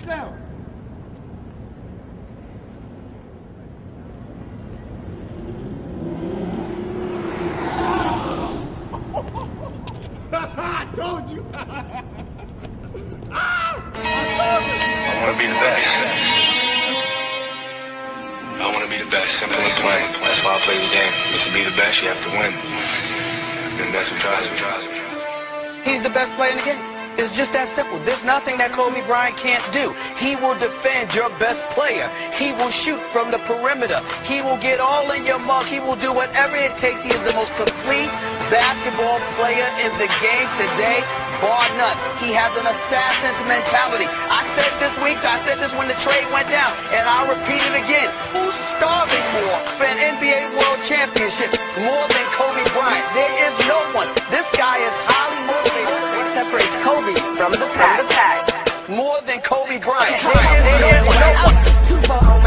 Sit down. I told you. I want to be the best. I want to be the best. Simple and plain. That's why I play the game. But to be the best, you have to win. And that's what drives me. He's the best player in the game. It's just that simple. There's nothing that Kobe Bryant can't do. He will defend your best player. He will shoot from the perimeter. He will get all in your mug. He will do whatever it takes. He is the most complete basketball player in the game today, bar none. He has an assassin's mentality. I said this week, I said this when the trade went down, and I'll repeat it again. Who's starving more for an NBA World Championship more than Kobe Bryant? There is no one. This guy is highly motivated. What separates Kobe from the pack? More than Kobe Bryant. There is no one.